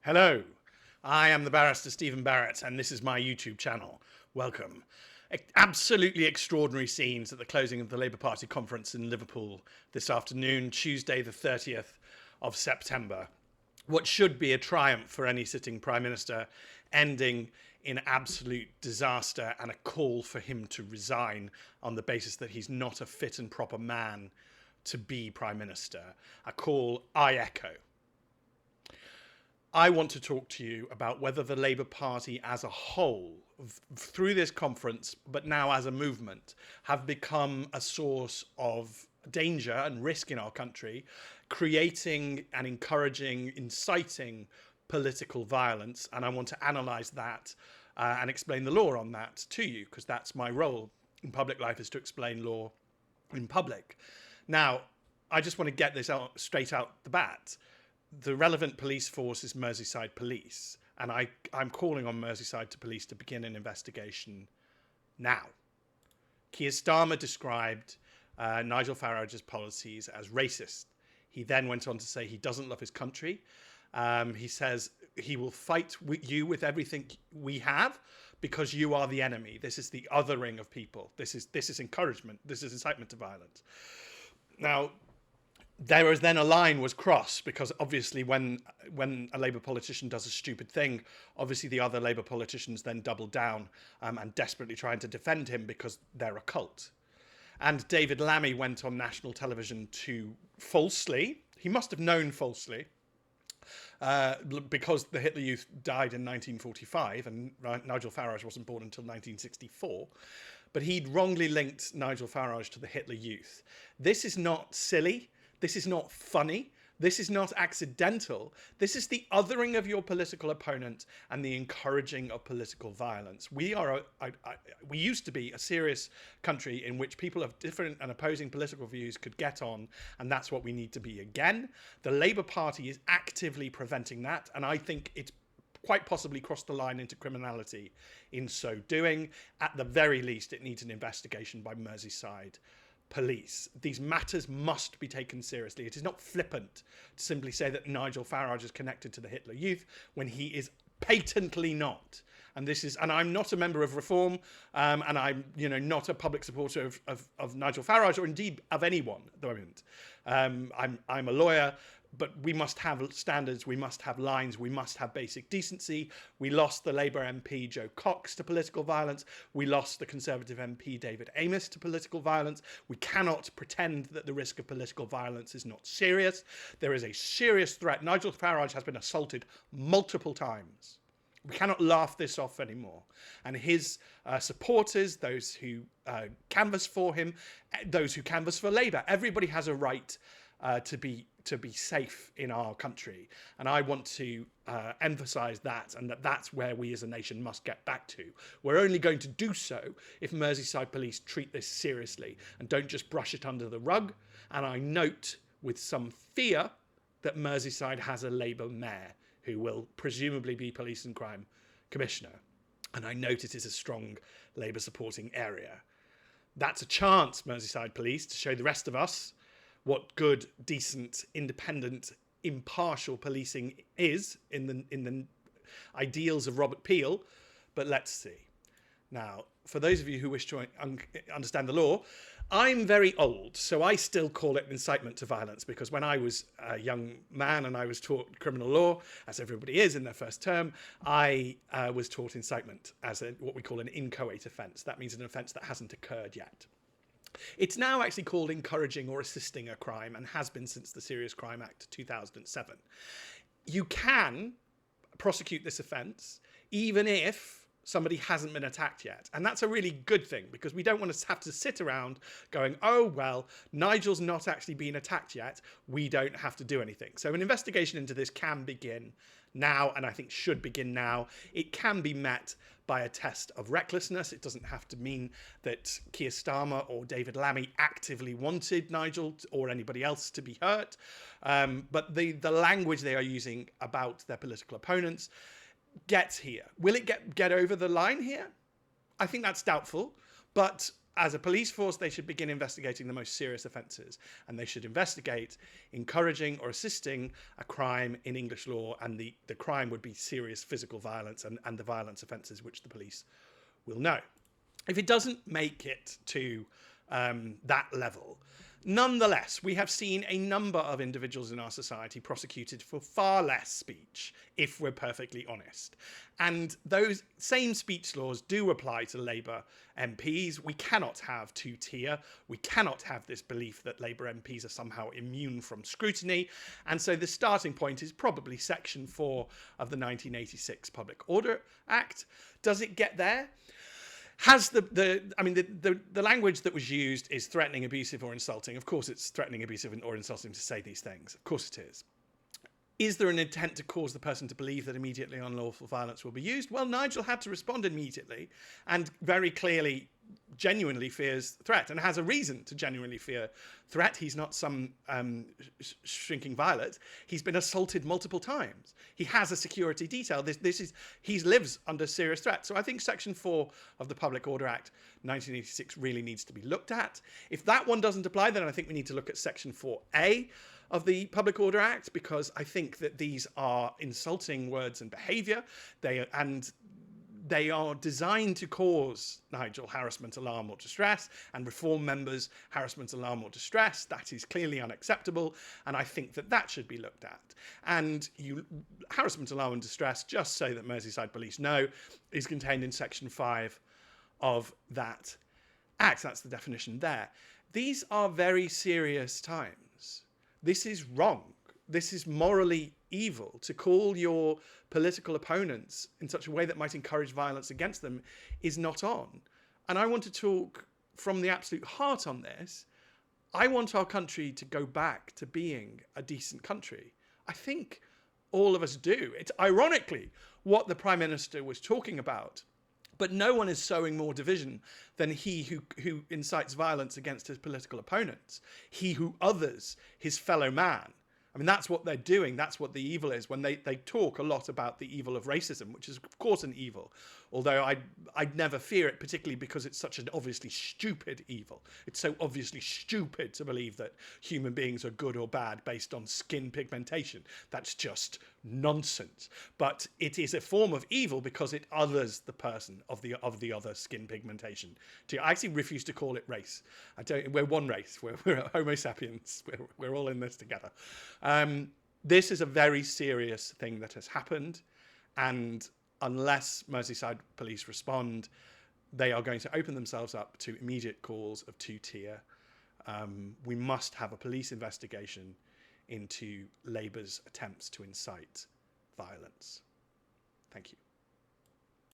Hello, I am the barrister Stephen Barrett, and this is my YouTube channel. Welcome. Absolutely extraordinary scenes at the closing of the Labour Party conference in Liverpool this afternoon, Tuesday, the 30th of September. What should be a triumph for any sitting Prime Minister, ending in absolute disaster and a call for him to resign on the basis that he's not a fit and proper man to be Prime Minister. A call I echo. I want to talk to you about whether the Labour Party as a whole, through this conference, but now as a movement, have become a source of danger and risk in our country, creating and encouraging, inciting political violence. And I want to analyse that and explain the law on that to you, because that's my role in public life, is to explain law in public. Now, I just want to get this out straight out the bat. The relevant police force is Merseyside Police, and I'm calling on Merseyside Police to begin an investigation now. Keir Starmer described Nigel Farage's policies as racist. He then went on to say he doesn't love his country. He says he will fight you with everything we have because you are the enemy. This is the othering of people. This is encouragement. This is incitement to violence. Now, there was then a line was crossed, because obviously when a Labour politician does a stupid thing, obviously the other Labour politicians then double down and desperately trying to defend him because they're a cult. And David Lammy went on national television to falsely, he must have known falsely, because the Hitler Youth died in 1945 and Nigel Farage wasn't born until 1964, but he'd wrongly linked Nigel Farage to the Hitler Youth. This is not silly. This is not funny. This is not accidental. This is the othering of your political opponent and the encouraging of political violence. We used to be a serious country in which people of different and opposing political views could get on, and that's what we need to be again. The Labour Party is actively preventing that, and I think it's quite possibly crossed the line into criminality in so doing. At the very least, it needs an investigation by Merseyside Police. These matters must be taken seriously. It is not flippant to simply say that Nigel Farage is connected to the Hitler Youth when he is patently not. And I'm not a member of Reform, and I'm not a public supporter of Nigel Farage, or indeed of anyone at the moment. I'm a lawyer, but we must have standards, we must have lines, we must have basic decency. We lost the Labour MP Joe Cox to political violence. We lost the Conservative MP David Amess to political violence. We cannot pretend that the risk of political violence is not serious. There is a serious threat. Nigel Farage has been assaulted multiple times. We cannot laugh this off anymore. And his supporters, those who canvass for him, those who canvass for Labour, everybody has a right to be safe in our country. And I want to emphasise that, and that's where we as a nation must get back to. We're only going to do so if Merseyside Police treat this seriously and don't just brush it under the rug. And I note with some fear that Merseyside has a Labour mayor who will presumably be Police and Crime Commissioner. And I note it is a strong Labour supporting area. That's a chance, Merseyside Police, to show the rest of us what good, decent, independent, impartial policing is in the ideals of Robert Peel. But let's see. Now, for those of you who wish to understand the law, I'm very old, so I still call it incitement to violence, because when I was a young man and I was taught criminal law, as everybody is in their first term, I was taught incitement as what we call an inchoate offence. That means an offence that hasn't occurred yet. It's now actually called encouraging or assisting a crime, and has been since the Serious Crime Act 2007. You can prosecute this offence even if somebody hasn't been attacked yet. And that's a really good thing, because we don't want to have to sit around going, oh, well, Nigel's not actually been attacked yet, we don't have to do anything. So an investigation into this can begin now, and I think should begin now. It can be met by a test of recklessness. It doesn't have to mean that Keir Starmer or David Lammy actively wanted Nigel or anybody else to be hurt. But the language they are using about their political opponents gets here. Will it get over the line here? I think that's doubtful. But as a police force, they should begin investigating the most serious offences, and they should investigate encouraging or assisting a crime in English law, and the crime would be serious physical violence and the violence offences which the police will know. If it doesn't make it to that level, nonetheless, we have seen a number of individuals in our society prosecuted for far less speech, if we're perfectly honest. And those same speech laws do apply to Labour MPs. We cannot have two-tier. We cannot have this belief that Labour MPs are somehow immune from scrutiny. And so the starting point is probably Section 4 of the 1986 Public Order Act. Does it get there? Has the language that was used is threatening, abusive, or insulting. Of course it's threatening, abusive, or insulting to say these things. Of course it is. Is there an intent to cause the person to believe that immediately unlawful violence will be used? Well, Nigel had to respond immediately and very clearly, genuinely fears threat, and has a reason to genuinely fear threat. He's not some shrinking violet. He's been assaulted multiple times. He has a security detail. He lives under serious threat. So I think Section 4 of the Public Order Act 1986 really needs to be looked at. If that one doesn't apply, then I think we need to look at Section 4A of the Public Order Act, because I think that these are insulting words and behaviour. They are designed to cause, Nigel, harassment, alarm or distress, and Reform members harassment, alarm or distress. That is clearly unacceptable, and I think that that should be looked at. And harassment, alarm and distress, just so that Merseyside Police know, is contained in Section 5 of that Act. That's the definition there. These are very serious times. This is wrong. This is morally evil. To call your political opponents in such a way that might encourage violence against them is not on. And I want to talk from the absolute heart on this. I want our country to go back to being a decent country. I think all of us do. It's ironically what the Prime Minister was talking about. But no one is sowing more division than he who incites violence against his political opponents. He who others his fellow man. I mean, that's what they're doing. That's what the evil is. When they talk a lot about the evil of racism, which is, of course, an evil. Although I'd never fear it, particularly because it's such an obviously stupid evil. It's so obviously stupid to believe that human beings are good or bad based on skin pigmentation. That's just nonsense. But it is a form of evil because it others the person of the other skin pigmentation. I actually refuse to call it race. We're one race. We're Homo sapiens. We're all in this together. This is a very serious thing that has happened, and unless Merseyside Police respond, they are going to open themselves up to immediate calls of two-tier. We must have a police investigation into Labour's attempts to incite violence. Thank you.